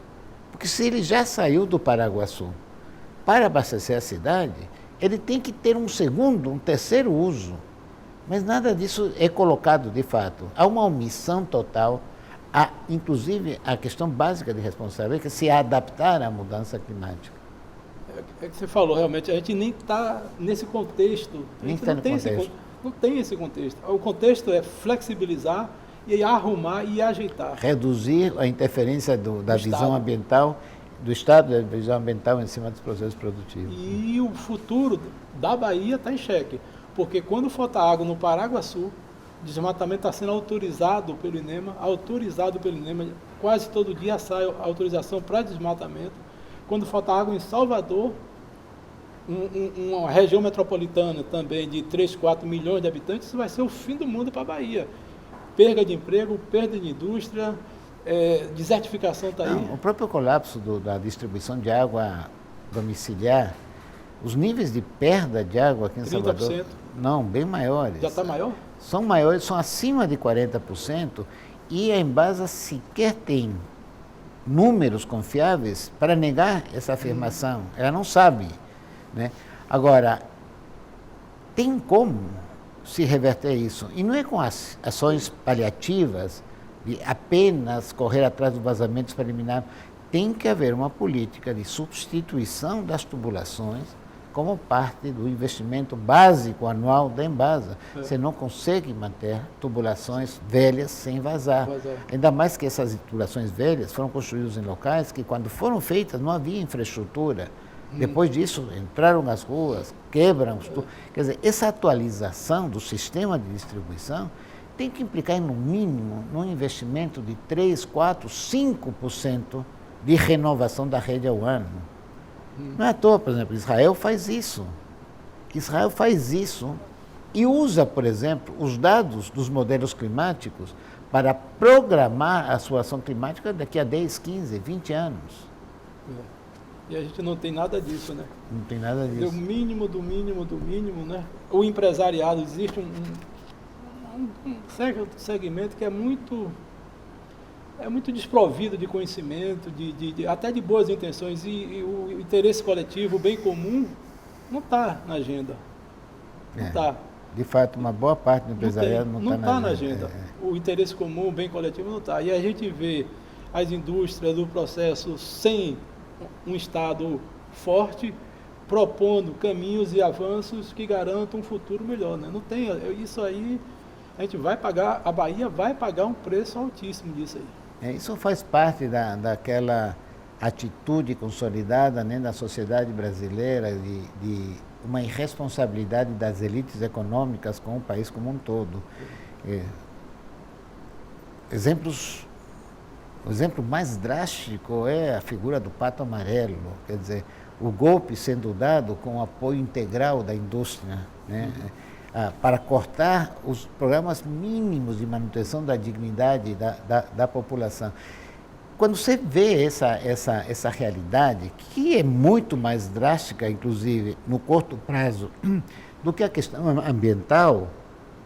Porque se ele já saiu do Paraguaçu para abastecer a cidade, ele tem que ter um segundo, um terceiro uso. Mas nada disso é colocado de fato. Há uma omissão total, inclusive a questão básica de responsabilidade, que é se adaptar à mudança climática. É que você falou, realmente, a gente nem está nesse contexto. Nem está no contexto. Não tem esse contexto. O contexto é flexibilizar e arrumar e ajeitar. Reduzir a interferência da visão ambiental, do Estado da visão ambiental em cima dos processos produtivos. E o futuro da Bahia está em xeque. Porque quando falta água no Paraguaçu, o desmatamento está sendo autorizado pelo INEMA, quase todo dia sai a autorização para desmatamento. Quando falta água em Salvador, uma região metropolitana também de 3, 4 milhões de habitantes, isso vai ser o fim do mundo para a Bahia. Perda de emprego, perda de indústria, desertificação está aí. O próprio colapso da distribuição de água domiciliar, os níveis de perda de água aqui em 30%. Salvador... Não, bem maiores. Já está maior? São maiores, são acima de 40%, e a Embasa sequer tem números confiáveis para negar essa afirmação. Ela não sabe. Né? Agora, tem como se reverter isso? E não é com ações paliativas, de apenas correr atrás dos vazamentos para eliminar. Tem que haver uma política de substituição das tubulações como parte do investimento básico anual da Embasa. Você não consegue manter tubulações velhas sem vazar. Ainda mais que essas tubulações velhas foram construídas em locais que, quando foram feitas, não havia infraestrutura. Depois disso, entraram nas ruas, quebram os tubos. Quer dizer, essa atualização do sistema de distribuição tem que implicar, no mínimo, num investimento de 3, 4, 5% de renovação da rede ao ano. Não é à toa, por exemplo, Israel faz isso. Israel faz isso e usa, por exemplo, os dados dos modelos climáticos para programar a sua ação climática daqui a 10, 15, 20 anos. E a gente não tem nada disso, né? Não tem nada O disso. mínimo do mínimo do mínimo, né? O empresariado, existe um certo segmento que é muito desprovido de conhecimento, até de boas intenções, e o interesse coletivo, o bem comum, não está na agenda. Não está. De fato, uma boa parte do empresariado não está na agenda. O interesse comum, o bem coletivo não está. E a gente vê as indústrias do processo sem um Estado forte, propondo caminhos e avanços que garantam um futuro melhor, né? Não tem isso aí, a gente vai pagar, a Bahia vai pagar um preço altíssimo disso aí. Isso faz parte daquela atitude consolidada, né, da sociedade brasileira de uma irresponsabilidade das elites econômicas com o país como um todo. O exemplo mais drástico é a figura do Pato Amarelo, quer dizer, o golpe sendo dado com o apoio integral da indústria, né, para cortar os programas mínimos de manutenção da dignidade da população. Quando você vê essa realidade, que é muito mais drástica, inclusive, no curto prazo, do que a questão ambiental,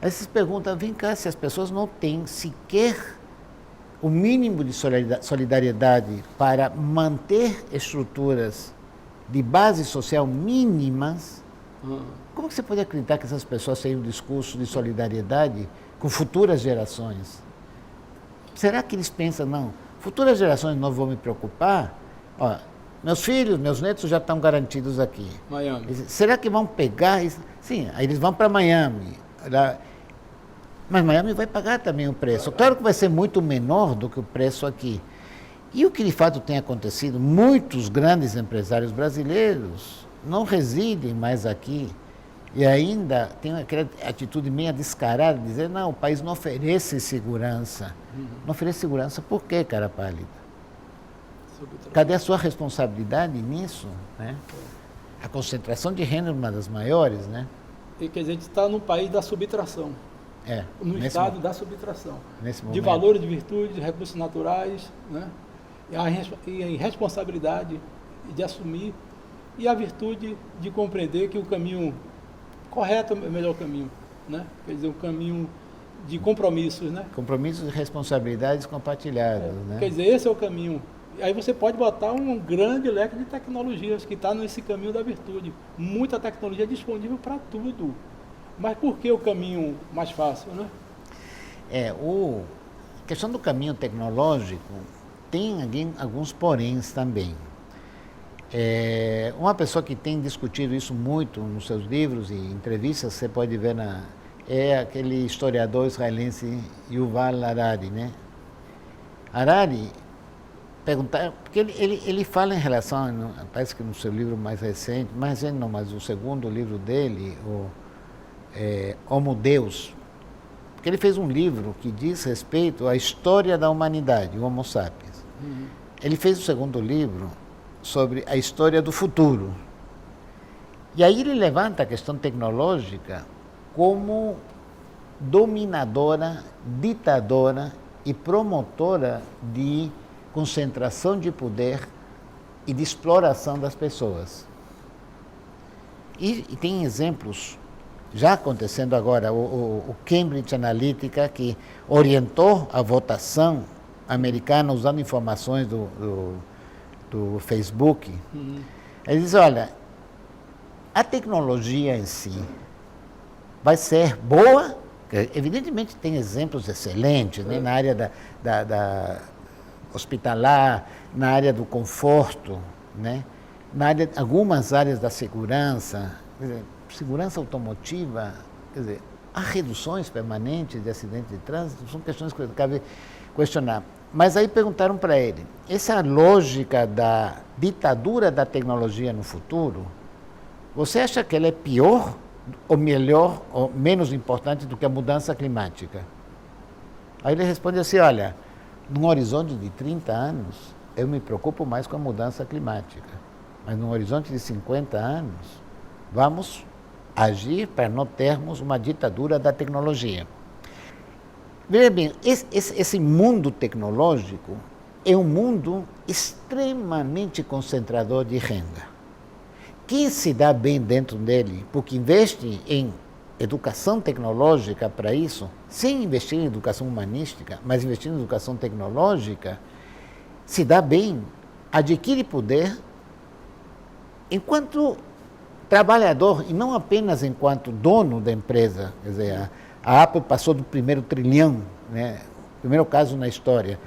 aí você se pergunta, vem cá, se as pessoas não têm sequer o mínimo de solidariedade para manter estruturas de base social mínimas, como que você pode acreditar que essas pessoas têm um discurso de solidariedade com futuras gerações? Será que eles pensam, não, futuras gerações não vão me preocupar? Ó, meus filhos, meus netos já estão garantidos aqui. Miami. Será que vão pegar? Sim, aí eles vão para Miami. Mas Miami vai pagar também o preço. Claro que vai ser muito menor do que o preço aqui. E o que de fato tem acontecido, muitos grandes empresários brasileiros não residem mais aqui e ainda tem aquela atitude meio descarada de dizer, não, o país não oferece segurança. Não oferece segurança por quê, cara pálida? Cadê a sua responsabilidade nisso? Né? A concentração de renda é uma das maiores, né? E que a gente está num país da subtração. No estado da subtração. De valores, de virtudes, de recursos naturais, né? E a irresponsabilidade de assumir e a virtude de compreender que o caminho correto é o melhor caminho, né? Quer dizer, um caminho de compromissos, né? Compromissos e responsabilidades compartilhadas, né? Quer dizer, esse é o caminho. Aí você pode botar um grande leque de tecnologias que está nesse caminho da virtude. Muita tecnologia disponível para tudo. Mas por que o caminho mais fácil, né? A questão do caminho tecnológico tem alguns poréns também. Uma pessoa que tem discutido isso muito nos seus livros e entrevistas, você pode ver é aquele historiador israelense Yuval Harari, né? Harari porque ele fala em relação, parece que no seu livro mais recente mas o segundo livro dele, Homo Deus, porque ele fez um livro que diz respeito à história da humanidade, o Homo Sapiens. Ele fez o segundo livro sobre a história do futuro. E aí ele levanta a questão tecnológica como dominadora, ditadora e promotora de concentração de poder e de exploração das pessoas. E tem exemplos já acontecendo agora, o Cambridge Analytica, que orientou a votação americana usando informações do Facebook. Ele diz, olha, a tecnologia em si vai ser boa, evidentemente tem exemplos excelentes, né, na área da hospitalar, na área do conforto, né, algumas áreas da segurança, quer dizer, segurança automotiva, quer dizer, há reduções permanentes de acidentes de trânsito, são questões que cabe questionar. Mas aí perguntaram para ele, essa lógica da ditadura da tecnologia no futuro, você acha que ela é pior ou melhor ou menos importante do que a mudança climática? Aí ele responde assim, olha, num horizonte de 30 anos, eu me preocupo mais com a mudança climática, mas num horizonte de 50 anos, vamos agir para não termos uma ditadura da tecnologia. Veja bem, esse mundo tecnológico é um mundo extremamente concentrador de renda. Quem se dá bem dentro dele, porque investe em educação tecnológica para isso, sem investir em educação humanística, mas investindo em educação tecnológica, se dá bem, adquire poder enquanto trabalhador e não apenas enquanto dono da empresa. Quer dizer, a Apple passou do primeiro trilhão, né? Primeiro caso na história.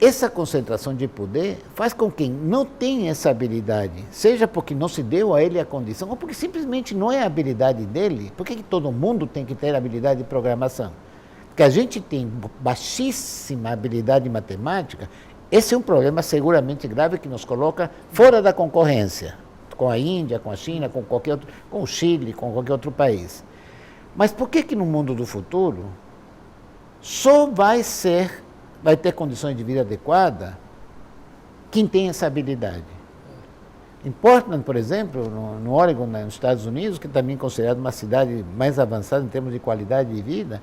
Essa concentração de poder faz com que quem não tenha essa habilidade, seja porque não se deu a ele a condição, ou porque simplesmente não é a habilidade dele. Por que todo mundo tem que ter habilidade de programação? Porque a gente tem baixíssima habilidade em matemática. Esse é um problema seguramente grave que nos coloca fora da concorrência, com a Índia, com a China, com qualquer outro, com o Chile, com qualquer outro país. Mas por que no mundo do futuro só vai ter condições de vida adequada quem tem essa habilidade? Em Portland, por exemplo, no Oregon, nos Estados Unidos, que também é considerado uma cidade mais avançada em termos de qualidade de vida,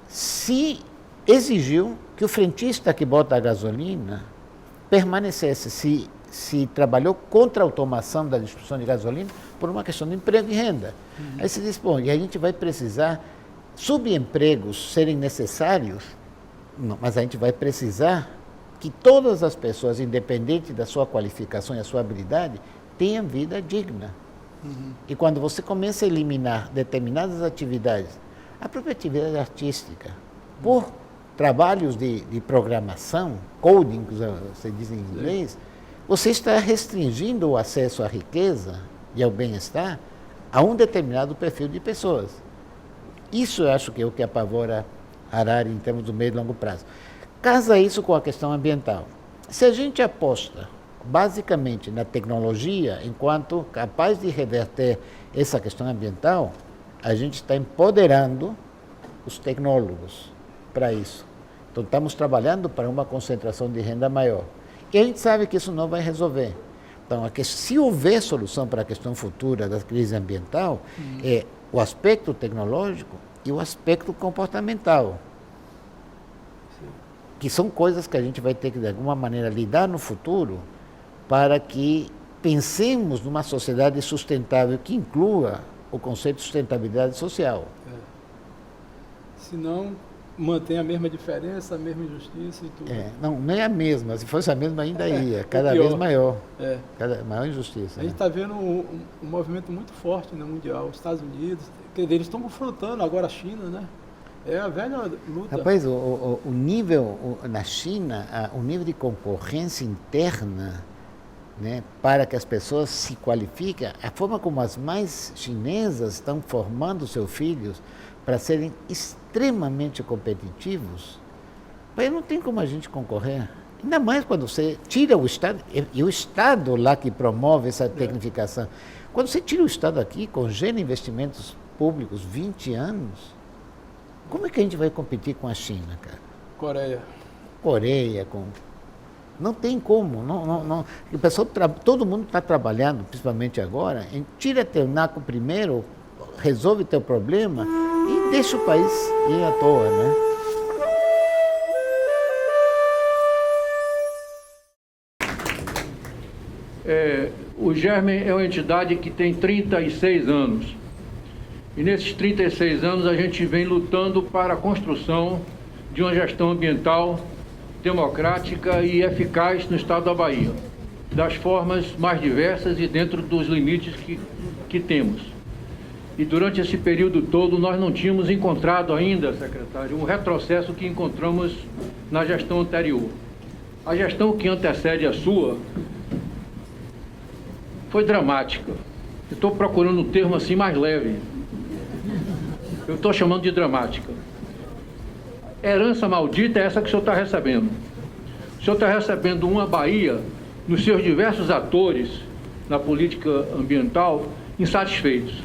se exigiu que o frentista que bota a gasolina permanecesse, se trabalhou contra a automação da distribuição de gasolina por uma questão de emprego e renda. Aí se diz, bom, e a gente vai precisar subempregos serem necessários, não, mas a gente vai precisar que todas as pessoas, independente da sua qualificação e da sua habilidade, tenham vida digna. E quando você começa a eliminar determinadas atividades, a própria atividade artística, por trabalhos de programação, coding, que você diz em inglês, você está restringindo o acesso à riqueza e ao bem-estar a um determinado perfil de pessoas. Isso eu acho que é o que apavora Harari em termos do meio e longo prazo. Casa isso com a questão ambiental. Se a gente aposta basicamente na tecnologia enquanto capaz de reverter essa questão ambiental, a gente está empoderando os tecnólogos para isso. Então estamos trabalhando para uma concentração de renda maior. E a gente sabe que isso não vai resolver. Então, se houver solução para a questão futura da crise ambiental, é o aspecto tecnológico e o aspecto comportamental. Que são coisas que a gente vai ter que, de alguma maneira, lidar no futuro para que pensemos numa sociedade sustentável que inclua o conceito de sustentabilidade social. Senão, mantém a mesma diferença, a mesma injustiça e tudo. Não é a mesma. Se fosse a mesma, ainda ia. Cada vez maior. Maior injustiça. A gente está vendo um movimento muito forte no mundial. Os Estados Unidos, quer dizer, eles estão confrontando agora a China, né? É a velha luta. Rapaz, o nível, na China, o nível de concorrência interna, né, para que as pessoas se qualifiquem, a forma como as mães chinesas estão formando seus filhos para serem extremamente competitivos, mas não tem como a gente concorrer. Ainda mais quando você tira o Estado, e o Estado lá que promove essa tecnificação. Quando você tira o Estado aqui, congela investimentos públicos 20 anos, como é que a gente vai competir com a China, cara? Coreia, não tem como. Não. O pessoal, todo mundo está trabalhando, principalmente agora, tira teu naco primeiro, resolve teu problema e deixa o país ir à toa, né? O Germen é uma entidade que tem 36 anos. E nesses 36 anos a gente vem lutando para a construção de uma gestão ambiental democrática e eficaz no estado da Bahia, das formas mais diversas e dentro dos limites que temos. E durante esse período todo nós não tínhamos encontrado ainda, secretário, um retrocesso que encontramos na gestão anterior. A gestão que antecede a sua foi dramática. Eu estou procurando um termo assim mais leve. Eu estou chamando de dramática. Herança maldita é essa que o senhor está recebendo. O senhor está recebendo uma Bahia, nos seus diversos atores na política ambiental, insatisfeitos.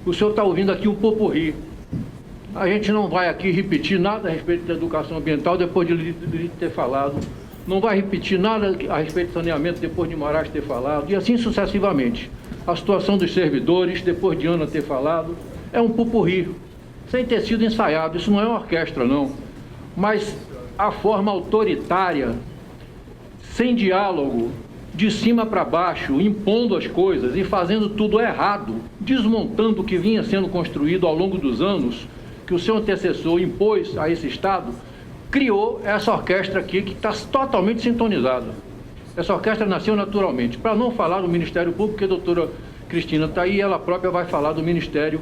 O senhor está ouvindo aqui um popurrí. A gente não vai aqui repetir nada a respeito da educação ambiental depois de ter falado não vai repetir nada a respeito do saneamento depois de Moraes ter falado, e assim sucessivamente. A situação dos servidores, depois de Ana ter falado, é um pupurri, sem ter sido ensaiado. Isso não é uma orquestra, não. Mas a forma autoritária, sem diálogo, de cima para baixo, impondo as coisas e fazendo tudo errado, desmontando o que vinha sendo construído ao longo dos anos, que o seu antecessor impôs a esse Estado, criou essa orquestra aqui que está totalmente sintonizada. Essa orquestra nasceu naturalmente. Para não falar do Ministério Público, que a doutora Cristina está aí, ela própria vai falar do Ministério,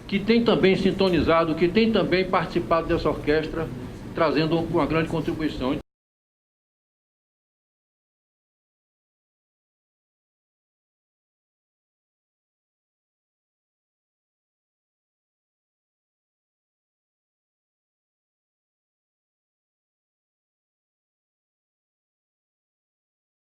que tem também sintonizado, que tem também participado dessa orquestra, trazendo uma grande contribuição.